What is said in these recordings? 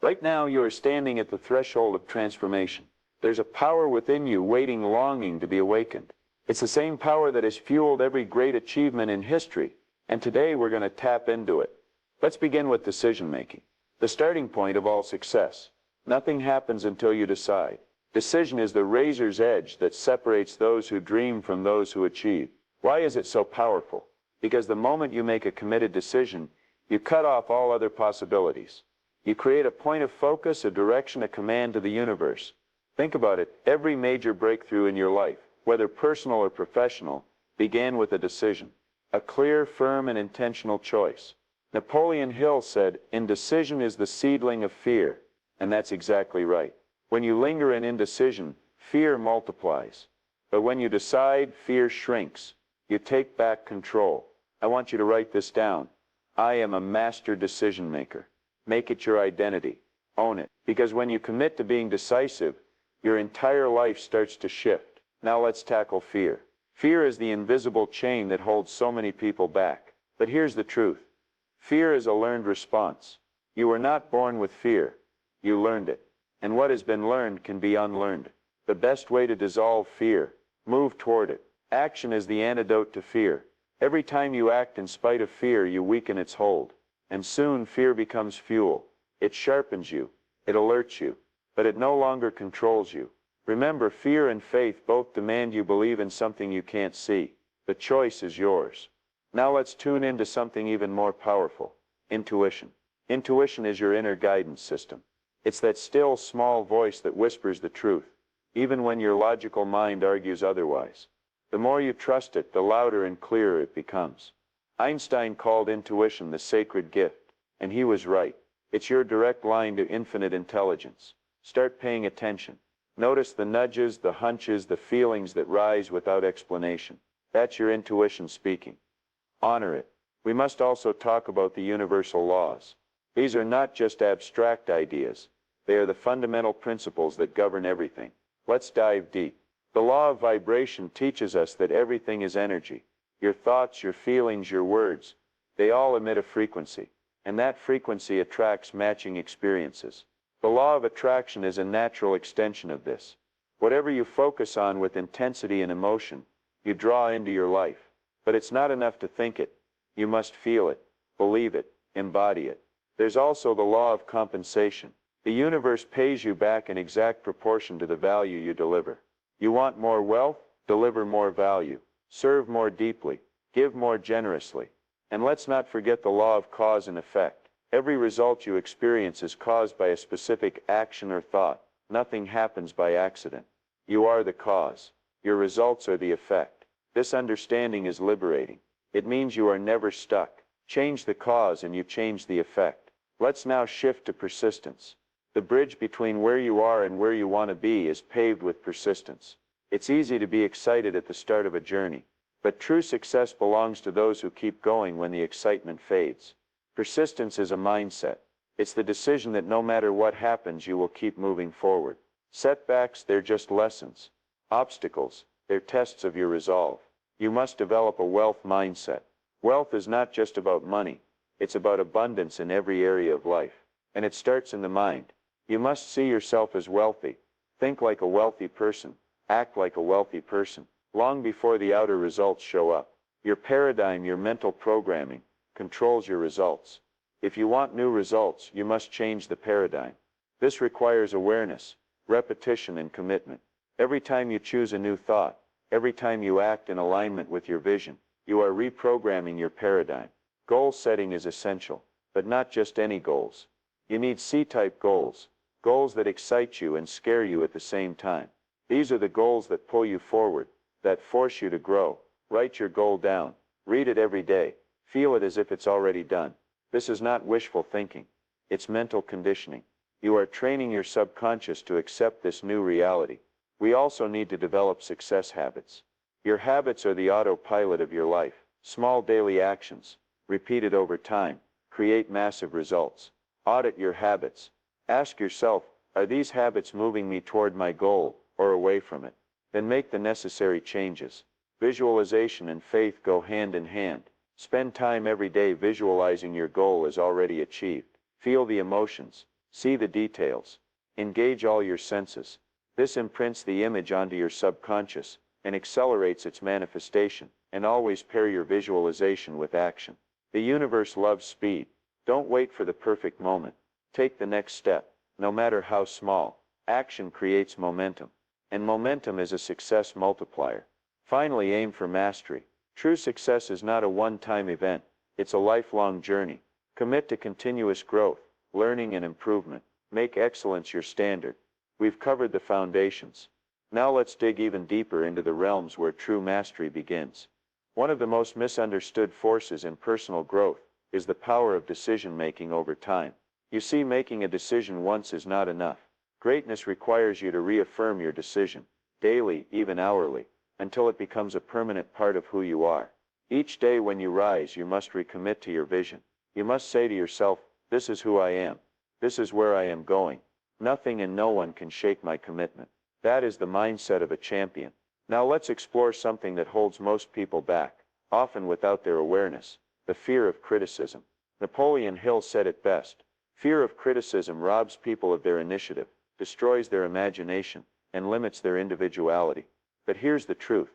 Right now, you are standing at the threshold of transformation. There's a power within you waiting, longing to be awakened. It's the same power that has fueled every great achievement in history, and today we're going to tap into it. Let's begin with decision-making, the starting point of all success. Nothing happens until you decide. Decision is the razor's edge that separates those who dream from those who achieve. Why is it so powerful? Because the moment you make a committed decision, you cut off all other possibilities. You create a point of focus, a direction, a command to the universe. Think about it. Every major breakthrough in your life, whether personal or professional, began with a decision. A clear, firm, and intentional choice. Napoleon Hill said, "Indecision is the seedling of fear." And that's exactly right. When you linger in indecision, fear multiplies. But when you decide, fear shrinks. You take back control. I want you to write this down. I am a master decision maker. Make it your identity. Own it. Because when you commit to being decisive, your entire life starts to shift. Now let's tackle fear. Fear is the invisible chain that holds so many people back. But here's the truth. Fear is a learned response. You were not born with fear. You learned it. And what has been learned can be unlearned. The best way to dissolve fear, move toward it. Action is the antidote to fear. Every time you act in spite of fear, you weaken its hold. And soon fear becomes fuel. It sharpens you. It alerts you. But it no longer controls you. Remember, fear and faith both demand you believe in something you can't see. The choice is yours. Now let's tune into something even more powerful. Intuition. Intuition is your inner guidance system. It's that still, small voice that whispers the truth, even when your logical mind argues otherwise. The more you trust it, the louder and clearer it becomes. Einstein called intuition the sacred gift, and he was right. It's your direct line to infinite intelligence. Start paying attention. Notice the nudges, the hunches, the feelings that rise without explanation. That's your intuition speaking. Honor it. We must also talk about the universal laws. These are not just abstract ideas. They are the fundamental principles that govern everything. Let's dive deep. The law of vibration teaches us that everything is energy. Your thoughts, your feelings, your words, they all emit a frequency. And that frequency attracts matching experiences. The law of attraction is a natural extension of this. Whatever you focus on with intensity and emotion, you draw into your life. But it's not enough to think it. You must feel it, believe it, embody it. There's also the law of compensation. The universe pays you back in exact proportion to the value you deliver. You want more wealth? Deliver more value. Serve more deeply. Give more generously. And let's not forget the law of cause and effect. Every result you experience is caused by a specific action or thought. Nothing happens by accident. You are the cause. Your results are the effect. This understanding is liberating. It means you are never stuck. Change the cause and you change the effect. Let's now shift to persistence. The bridge between where you are and where you want to be is paved with persistence. It's easy to be excited at the start of a journey, but true success belongs to those who keep going when the excitement fades. Persistence is a mindset. It's the decision that no matter what happens, you will keep moving forward. Setbacks, they're just lessons. Obstacles, they're tests of your resolve. You must develop a wealth mindset. Wealth is not just about money. It's about abundance in every area of life. And it starts in the mind. You must see yourself as wealthy. Think like a wealthy person. Act like a wealthy person. Long before the outer results show up. Your paradigm, your mental programming, controls your results. If you want new results, you must change the paradigm. This requires awareness, repetition, and commitment. Every time you choose a new thought, every time you act in alignment with your vision, you are reprogramming your paradigm. Goal setting is essential, but not just any goals. You need C-type goals, goals that excite you and scare you at the same time. These are the goals that pull you forward, that force you to grow. Write your goal down. Read it every day. Feel it as if it's already done. This is not wishful thinking. It's mental conditioning. You are training your subconscious to accept this new reality. We also need to develop success habits. Your habits are the autopilot of your life. Small daily actions, repeated over time, create massive results. Audit your habits. Ask yourself, are these habits moving me toward my goal or away from it? Then make the necessary changes. Visualization and faith go hand in hand. Spend time every day visualizing your goal as already achieved. Feel the emotions. See the details. Engage all your senses. This imprints the image onto your subconscious and accelerates its manifestation, and always pair your visualization with action. The universe loves speed. Don't wait for the perfect moment. Take the next step, no matter how small. Action creates momentum, and momentum is a success multiplier. Finally, aim for mastery. True success is not a one-time event. It's a lifelong journey. Commit to continuous growth, learning and improvement. Make excellence your standard. We've covered the foundations. Now let's dig even deeper into the realms where true mastery begins. One of the most misunderstood forces in personal growth is the power of decision-making over time. You see, making a decision once is not enough. Greatness requires you to reaffirm your decision, daily, even hourly, until it becomes a permanent part of who you are. Each day when you rise, you must recommit to your vision. You must say to yourself, "This is who I am. This is where I am going. Nothing and no one can shake my commitment." That is the mindset of a champion. Now let's explore something that holds most people back, often without their awareness: the fear of criticism. Napoleon Hill said it best: "Fear of criticism robs people of their initiative, destroys their imagination, and limits their individuality." But here's the truth.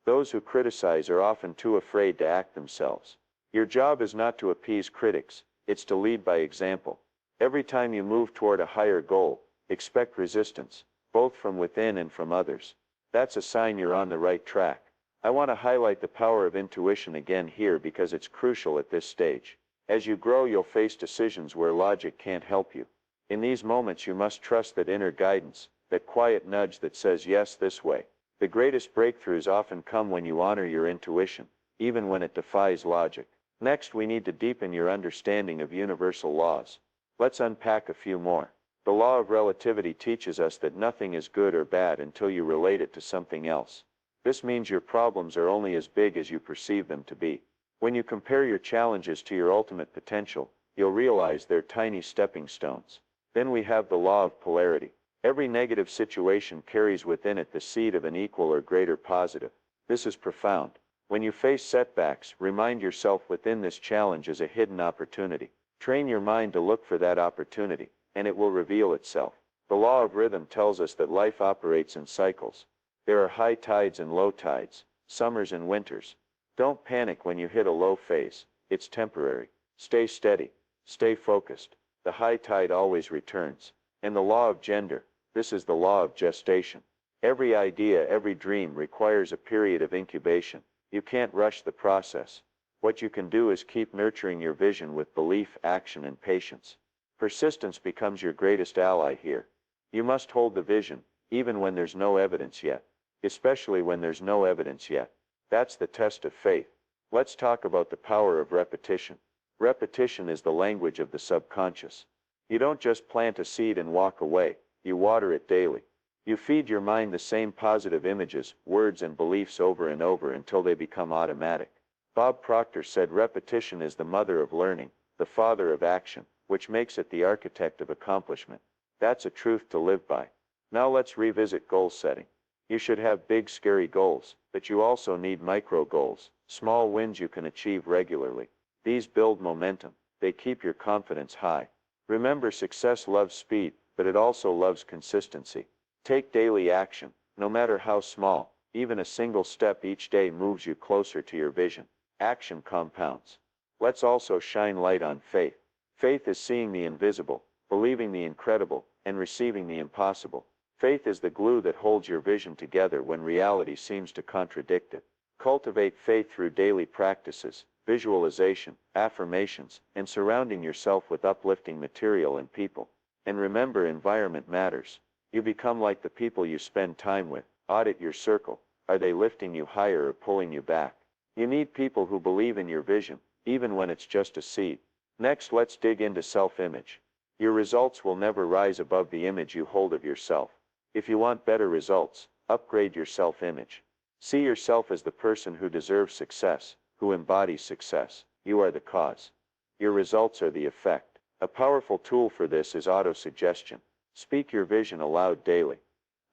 Those who criticize are often too afraid to act themselves. Your job is not to appease critics, it's to lead by example. Every time you move toward a higher goal, expect resistance, both from within and from others. That's a sign you're on the right track. I want to highlight the power of intuition again here because it's crucial at this stage. As you grow, you'll face decisions where logic can't help you. In these moments, you must trust that inner guidance, that quiet nudge that says, "Yes, this way." The greatest breakthroughs often come when you honor your intuition, even when it defies logic. Next, we need to deepen your understanding of universal laws. Let's unpack a few more. The law of relativity teaches us that nothing is good or bad until you relate it to something else. This means your problems are only as big as you perceive them to be. When you compare your challenges to your ultimate potential, you'll realize they're tiny stepping stones. Then we have the law of polarity. Every negative situation carries within it the seed of an equal or greater positive. This is profound. When you face setbacks, remind yourself within this challenge is a hidden opportunity. Train your mind to look for that opportunity, and it will reveal itself. The law of rhythm tells us that life operates in cycles. There are high tides and low tides, summers and winters. Don't panic when you hit a low phase. It's temporary. Stay steady. Stay focused. The high tide always returns. And the law of gender, this is the law of gestation. Every idea, every dream requires a period of incubation. You can't rush the process. What you can do is keep nurturing your vision with belief, action, and patience. Persistence becomes your greatest ally here. You must hold the vision, even when there's no evidence yet. Especially when there's no evidence yet. That's the test of faith. Let's talk about the power of repetition. Repetition is the language of the subconscious. You don't just plant a seed and walk away, you water it daily. You feed your mind the same positive images, words, and beliefs over and over until they become automatic. Bob Proctor said repetition is the mother of learning, the father of action, which makes it the architect of accomplishment. That's a truth to live by. Now let's revisit goal setting. You should have big, scary goals, but you also need micro goals, small wins you can achieve regularly. These build momentum. They keep your confidence high. Remember, success loves speed, but it also loves consistency. Take daily action, no matter how small. Even a single step each day moves you closer to your vision. Action compounds. Let's also shine light on faith. Faith is seeing the invisible, believing the incredible, and receiving the impossible. Faith is the glue that holds your vision together when reality seems to contradict it. Cultivate faith through daily practices, visualization, affirmations, and surrounding yourself with uplifting material and people. And remember, environment matters. You become like the people you spend time with. Audit your circle. Are they lifting you higher or pulling you back? You need people who believe in your vision, even when it's just a seed. Next, let's dig into self-image. Your results will never rise above the image you hold of yourself. If you want better results, upgrade your self-image. See yourself as the person who deserves success, who embodies success. You are the cause. Your results are the effect. A powerful tool for this is autosuggestion. Speak your vision aloud daily.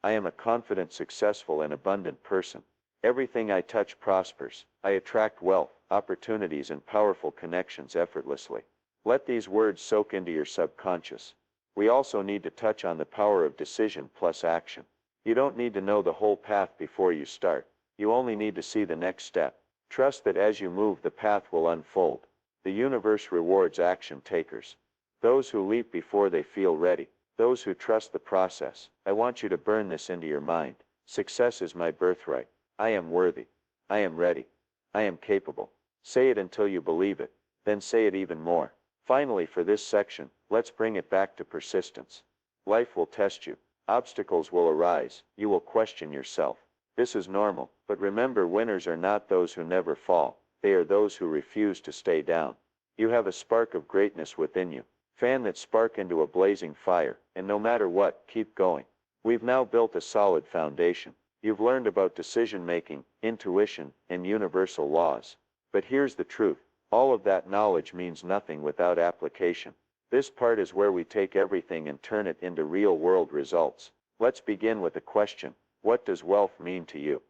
I am a confident, successful, and abundant person. Everything I touch prospers. I attract wealth, opportunities, and powerful connections effortlessly. Let these words soak into your subconscious. We also need to touch on the power of decision plus action. You don't need to know the whole path before you start. You only need to see the next step. Trust that as you move, the path will unfold. The universe rewards action takers. Those who leap before they feel ready. Those who trust the process. I want you to burn this into your mind. Success is my birthright. I am worthy. I am ready. I am capable. Say it until you believe it. Then say it even more. Finally, for this section, let's bring it back to persistence. Life will test you. Obstacles will arise. You will question yourself. This is normal, but remember, winners are not those who never fall. They are those who refuse to stay down. You have a spark of greatness within you. Fan that spark into a blazing fire, and no matter what, keep going. We've now built a solid foundation. You've learned about decision-making, intuition, and universal laws. But here's the truth. All of that knowledge means nothing without application. This part is where we take everything and turn it into real-world results. Let's begin with a question. What does wealth mean to you?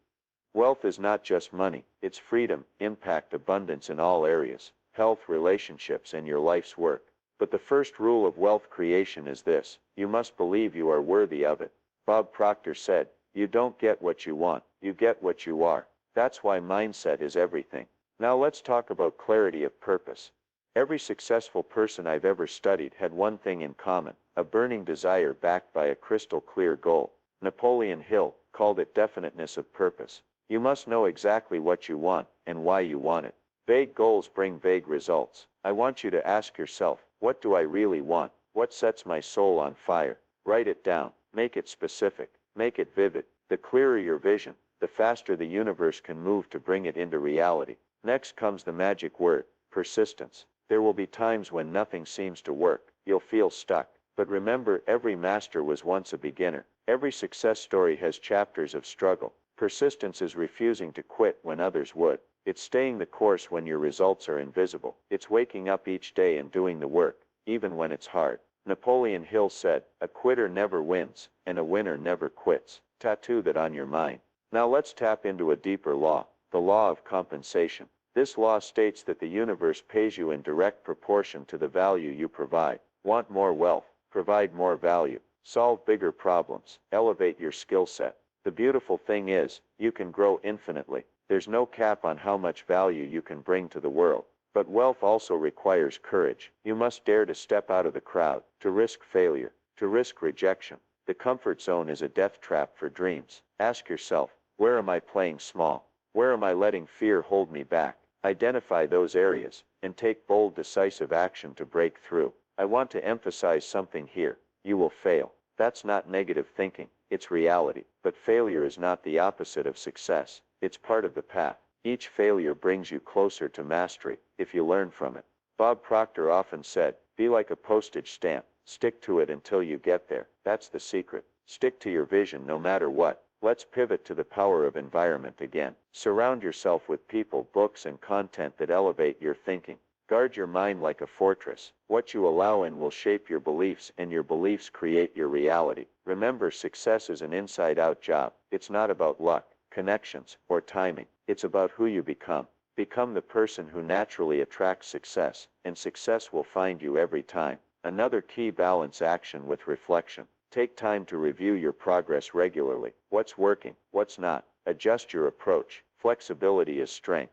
Wealth is not just money. It's freedom, impact, abundance in all areas, health, relationships, and your life's work. But the first rule of wealth creation is this: you must believe you are worthy of it. Bob Proctor said, "You don't get what you want, you get what you are." That's why mindset is everything. Now let's talk about clarity of purpose. Every successful person I've ever studied had one thing in common: a burning desire backed by a crystal clear goal. Napoleon Hill called it definiteness of purpose. You must know exactly what you want and why you want it. Vague goals bring vague results. I want you to ask yourself, what do I really want? What sets my soul on fire? Write it down. Make it specific. Make it vivid. The clearer your vision, the faster the universe can move to bring it into reality. Next comes the magic word: persistence. There will be times when nothing seems to work. You'll feel stuck. But remember, every master was once a beginner. Every success story has chapters of struggle. Persistence is refusing to quit when others would. It's staying the course when your results are invisible. It's waking up each day and doing the work, even when it's hard. Napoleon Hill said, "A quitter never wins, and a winner never quits." Tattoo that on your mind. Now let's tap into a deeper law, the law of compensation. This law states that the universe pays you in direct proportion to the value you provide. Want more wealth? Provide more value. Solve bigger problems. Elevate your skill set. The beautiful thing is, you can grow infinitely. There's no cap on how much value you can bring to the world. But wealth also requires courage. You must dare to step out of the crowd, to risk failure, to risk rejection. The comfort zone is a death trap for dreams. Ask yourself, where am I playing small? Where am I letting fear hold me back? Identify those areas, and take bold, decisive action to break through. I want to emphasize something here. You will fail. That's not negative thinking. It's reality. But failure is not the opposite of success. It's part of the path. Each failure brings you closer to mastery, if you learn from it. Bob Proctor often said, be like a postage stamp. Stick to it until you get there. That's the secret. Stick to your vision no matter what. Let's pivot to the power of environment again. Surround yourself with people, books, and content that elevate your thinking. Guard your mind like a fortress. What you allow in will shape your beliefs, and your beliefs create your reality. Remember, success is an inside-out job. It's not about luck, connections, or timing. It's about who you become. Become the person who naturally attracts success, and success will find you every time. Another key: balance action with reflection. Take time to review your progress regularly. What's working? What's not? Adjust your approach. Flexibility is strength.